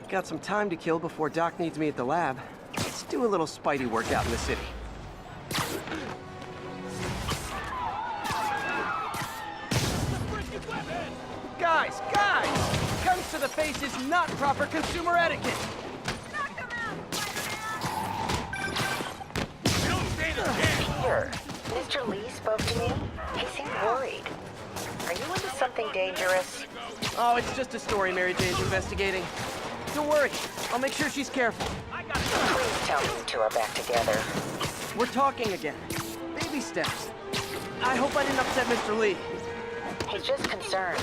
Got some time to kill before Doc needs me at the lab. Let's do a little Spidey workout in the city. Guys! Guns to the face is not proper consumer etiquette! Peter, Mr. Lee spoke to me. He seemed worried. Are you into something dangerous? Oh, it's just a story Mary Jane's investigating. Don't worry, I'll make sure she's careful. Please tell me you two are back together. We're talking again. Baby steps. I hope I didn't upset Mr. Lee. He's just concerned.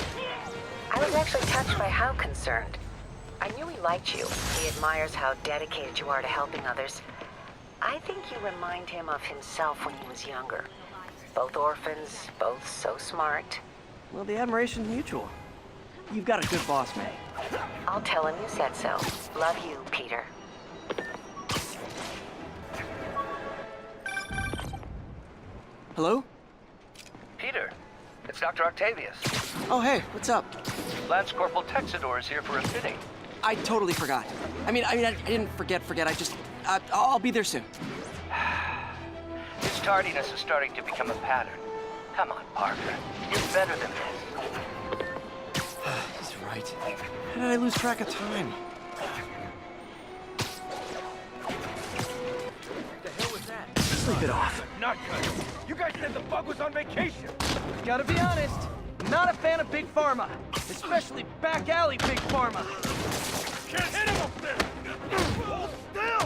I was actually touched by how concerned. I knew he liked you. He admires how dedicated you are to helping others. I think you remind him of himself when he was younger. Both orphans, both so smart. Well, the admiration's mutual. You've got a good boss, May. I'll tell him you said so. Love you, Peter. Hello? Peter, it's Dr. Octavius. Oh, hey, what's up? Lance Corporal Texador is here for a fitting. I totally forgot. I didn't forget. I just, I'll be there soon. His tardiness is starting to become a pattern. Come on, Parker. You're better than this. He's right. How did I lose track of time? What the hell was that? Sleep it off. Not good. You guys said the bug was on vacation. Gotta be honest, not a fan of Big Pharma. Especially back alley Big Pharma. Can't hit him up there! Hold still!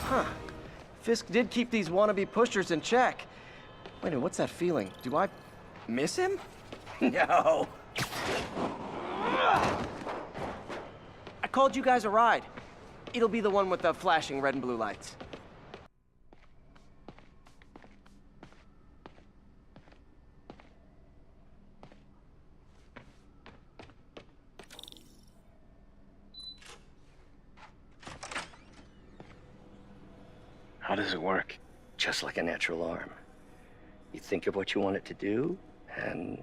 Huh. Fisk did keep these wannabe pushers in check. Wait a minute, what's that feeling? Do I miss him? No. I called you guys a ride. It'll be the one with the flashing red and blue lights. How does it work? Just like a natural arm. You think of what you want it to do, and...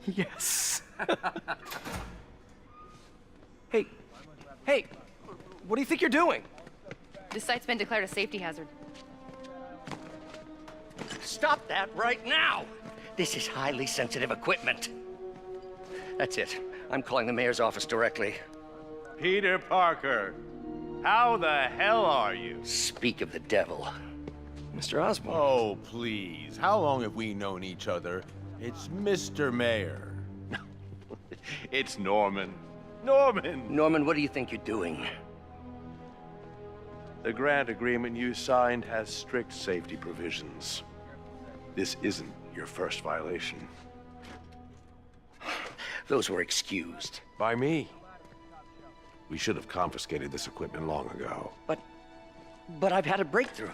Yes. Hey, what do you think you're doing? This site's been declared a safety hazard. Stop that right now! This is highly sensitive equipment. That's it. I'm calling the mayor's office directly. Peter Parker, how the hell are you? Speak of the devil. Mr. Osborn. Oh, please. How long have we known each other? It's Mr. Mayor. It's Norman. Norman! Norman, what do you think you're doing? The grant agreement you signed has strict safety provisions. This isn't your first violation. Those were excused. By me. We should have confiscated this equipment long ago. But I've had a breakthrough.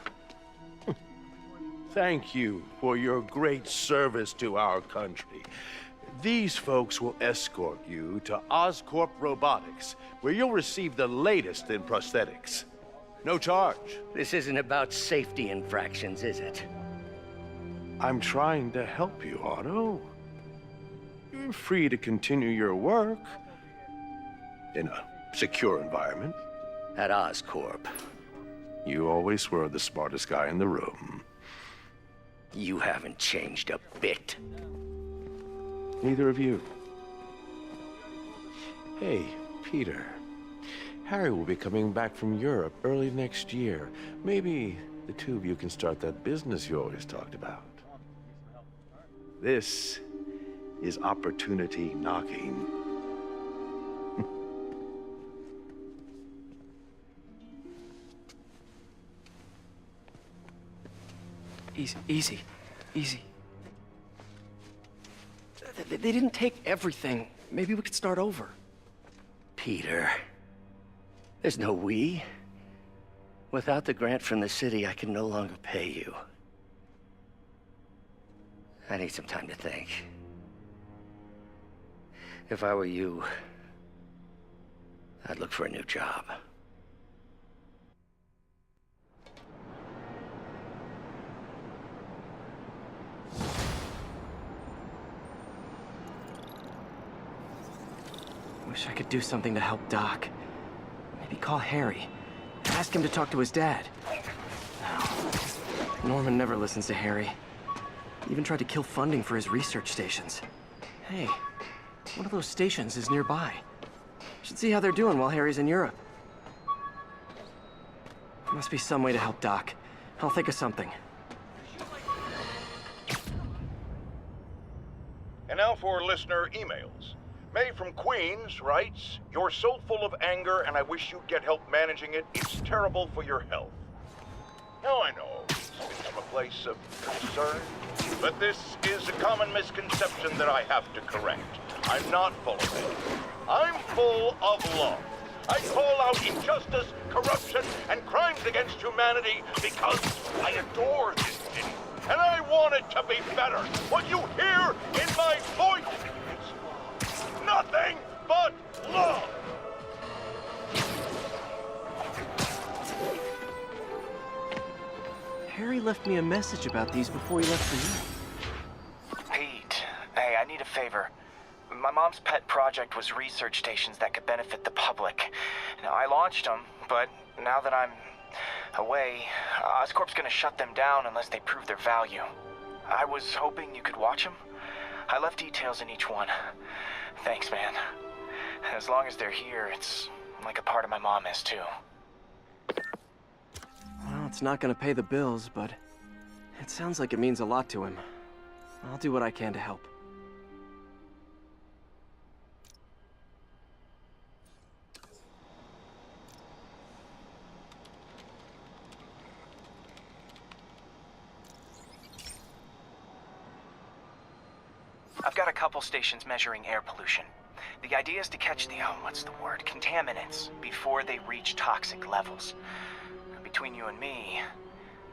Thank you for your great service to our country. These folks will escort you to Oscorp Robotics, where you'll receive the latest in prosthetics. No charge. This isn't about safety infractions, is it? I'm trying to help you, Otto. You're free to continue your work in a secure environment. At Oscorp. You always were the smartest guy in the room. You haven't changed a bit. Neither of you. Hey, Peter. Harry will be coming back from Europe early next year. Maybe the two of you can start that business you always talked about. This is opportunity knocking. Easy. They didn't take everything. Maybe we could start over. Peter, there's no we. Without the grant from the city, I can no longer pay you. I need some time to think. If I were you, I'd look for a new job. Wish I could do something to help Doc. Maybe call Harry. Ask him to talk to his dad. No. Norman never listens to Harry. He even tried to kill funding for his research stations. Hey, one of those stations is nearby. Should see how they're doing while Harry's in Europe. There must be some way to help Doc. I'll think of something. And now for listener emails. May from Queens writes, "You're so full of anger and I wish you'd get help managing it. It's terrible for your health." Now I know it's from a place of concern, but this is a common misconception that I have to correct. I'm not full of it. I'm full of love. I call out injustice, corruption, and crimes against humanity because I adore this city. And I want it to be better. What you hear in my voice is nothing but love. Harry left me a message about these before he left for you. Pete, hey, I need a favor. My mom's pet project was research stations that could benefit the public. Now, I launched them, but now that I'm away, Oscorp's gonna shut them down unless they prove their value. I was hoping you could watch them. I left details in each one. Thanks, man. As long as they're here, it's like a part of my mom is, too. Well, it's not gonna pay the bills, but it sounds like it means a lot to him. I'll do what I can to help. I've got a couple stations measuring air pollution. The idea is to catch the, contaminants before they reach toxic levels. Between you and me,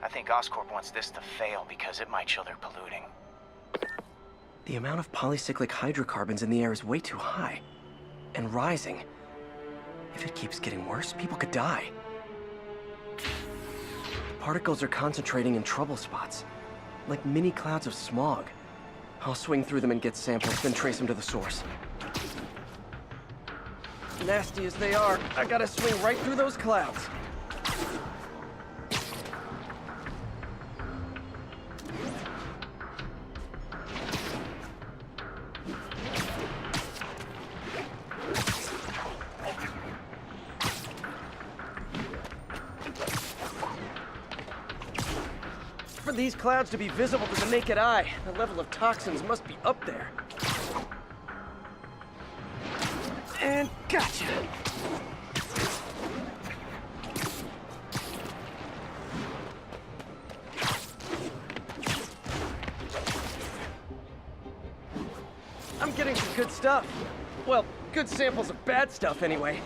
I think Oscorp wants this to fail because it might show they're polluting. The amount of polycyclic hydrocarbons in the air is way too high. And rising. If it keeps getting worse, people could die. The particles are concentrating in trouble spots, like mini clouds of smog. I'll swing through them and get samples, then trace them to the source. Nasty as they are, I gotta swing right through those clouds. For these clouds to be visible to the naked eye, the level of toxins must be up there. And gotcha! I'm getting some good stuff. Well, good samples of bad stuff anyway.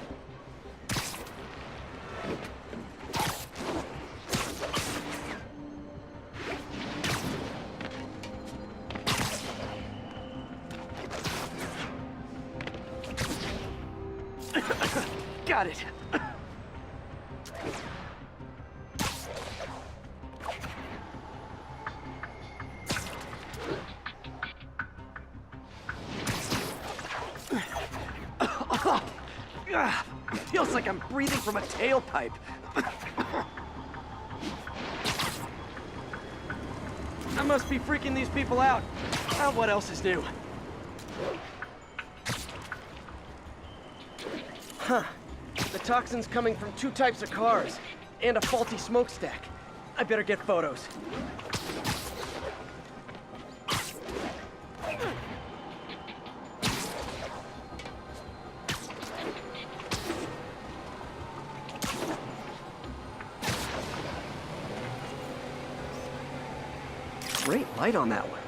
Got it. Feels like I'm breathing from a tailpipe. I must be freaking these people out. What else is new? Huh. The toxin's coming from two types of cars, and a faulty smokestack. I better get photos. Great light on that one.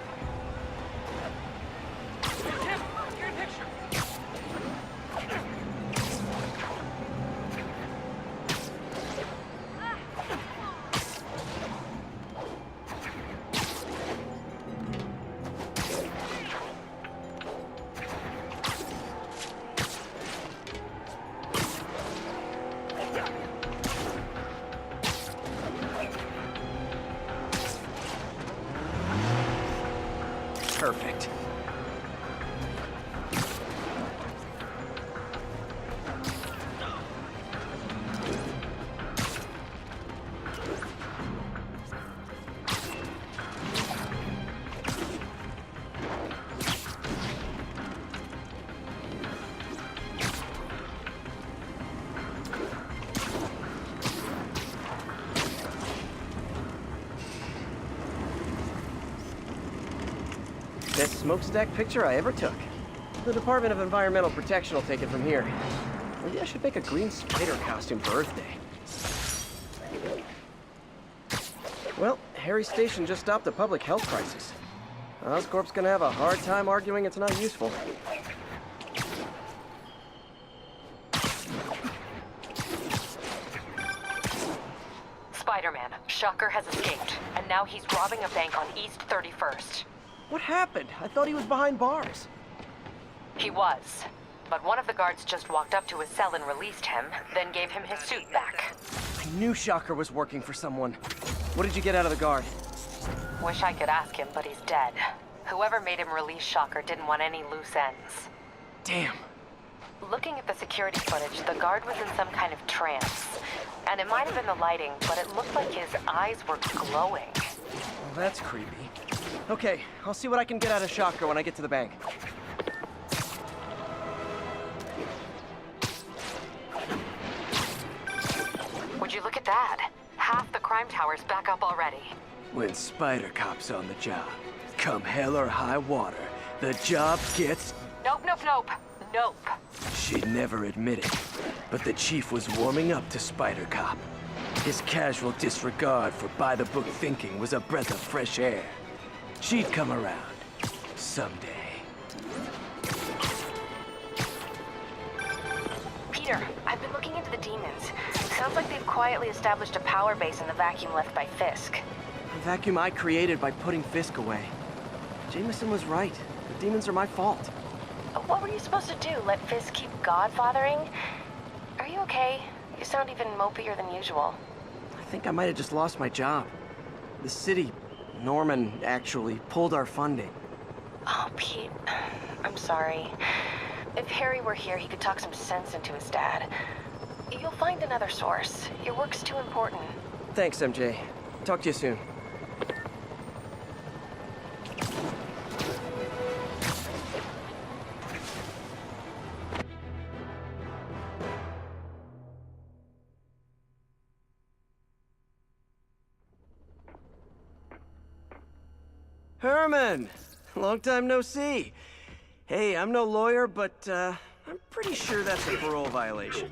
Perfect. Best smokestack picture I ever took. The Department of Environmental Protection will take it from here. Maybe I should make a green spider costume for Earth Day. Well, Harry's station just stopped a public health crisis. Oscorp's gonna have a hard time arguing it's not useful. Spider-Man, Shocker has escaped, and now he's robbing a bank on East 31st. What happened? I thought he was behind bars. He was, but one of the guards just walked up to his cell and released him, then gave him his suit back. I knew Shocker was working for someone. What did you get out of the guard? Wish I could ask him, but he's dead. Whoever made him release Shocker didn't want any loose ends. Damn. Looking at the security footage, the guard was in some kind of trance. And it might have been the lighting, but it looked like his eyes were glowing. Well, that's creepy. Okay, I'll see what I can get out of Shocker when I get to the bank. Would you look at that? Half the crime tower's back up already. When Spider Cop's on the job, come hell or high water, the job gets... Nope, nope, nope. Nope. She'd never admit it, but the chief was warming up to Spider Cop. His casual disregard for by-the-book thinking was a breath of fresh air. She'd come around. Someday. Peter, I've been looking into the demons. Sounds like they've quietly established a power base in the vacuum left by Fisk. A vacuum I created by putting Fisk away. Jameson was right. The demons are my fault. What were you supposed to do? Let Fisk keep godfathering? Are you okay? You sound even mopier than usual. I think I might have just lost my job. The city, Norman, actually, pulled our funding. Oh, Pete. I'm sorry. If Harry were here, he could talk some sense into his dad. You'll find another source. Your work's too important. Thanks, MJ. Talk to you soon. Herman! Long time no see. Hey, I'm no lawyer, but, I'm pretty sure that's a parole violation.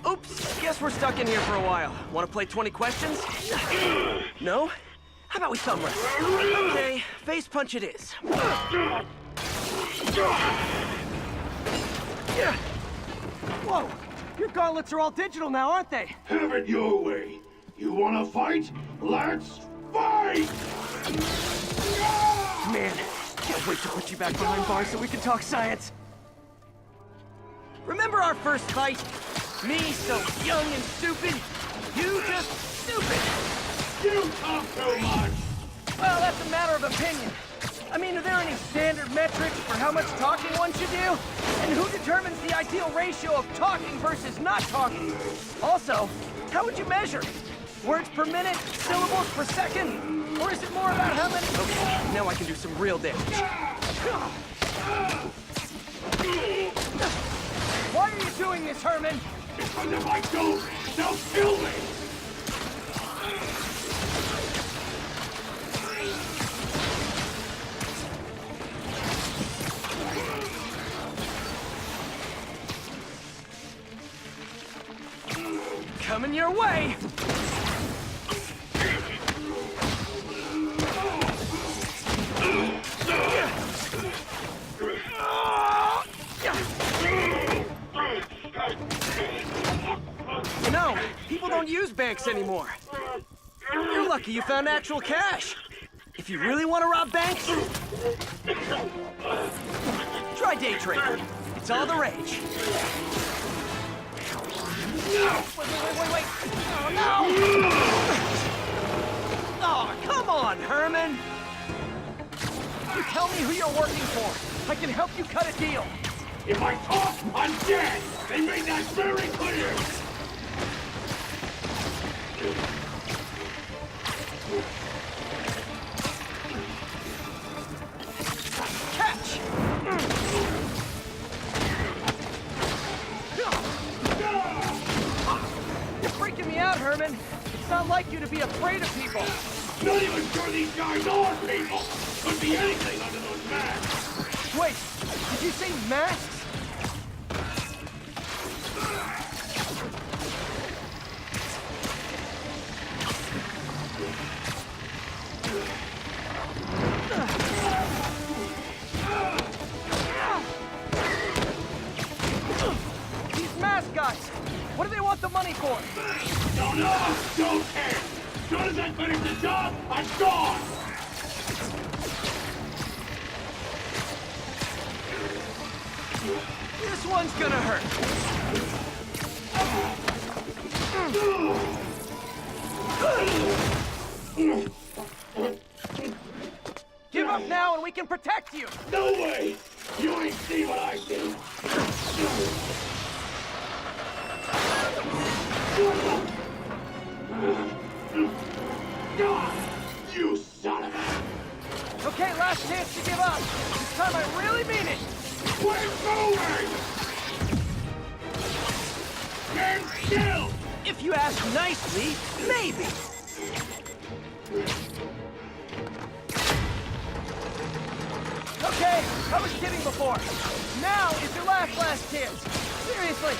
Oops, guess we're stuck in here for a while. Want to play 20 questions? No? How about we thumb wrestle? Okay, face punch it is. Whoa! Your gauntlets are all digital now, aren't they? Have it your way. You wanna fight? Let's fight! Man, can't wait to put you back behind bars so we can talk science. Remember our first fight? Me so young and stupid, you just stupid. You talk too much! Well, that's a matter of opinion. I mean, are there any standard metrics for how much talking one should do? And who determines the ideal ratio of talking versus not talking? Also, how would you measure? Words per minute? Syllables per second? Or is it more about how many... Okay, now I can do some real damage. Why are you doing this, Herman? Because if I don't, they'll kill me! Coming your way! You know, people don't use banks anymore. You're lucky you found actual cash. If you really want to rob banks, try day trading. It's all the rage. Wait. Oh, no! Oh, come on, Herman! You tell me who you're working for. I can help you cut a deal. If I talk, I'm dead! They made that very clear! Catch! You're freaking me out, Herman. It's not like you to be afraid of people. Not even sure these guys are people! Could be anything under those masks! Wait, did you say masks? These mask guys, what do they want the money for? Don't know! Don't care! As soon as I finish the job, I'm gone! This one's gonna hurt. Give up now and we can protect you! No way! You ain't see what I see! You son of a... Okay, last chance to give up. This time I really mean it. We're going! Stand still! If you ask nicely, maybe. Okay, I was kidding before. Now is your last chance. Seriously.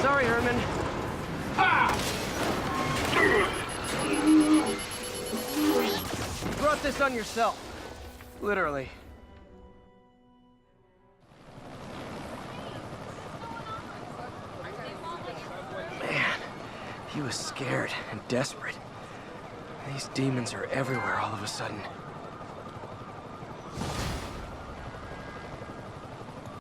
Sorry, Herman. You brought this on yourself. Literally. Man, he was scared and desperate. These demons are everywhere all of a sudden.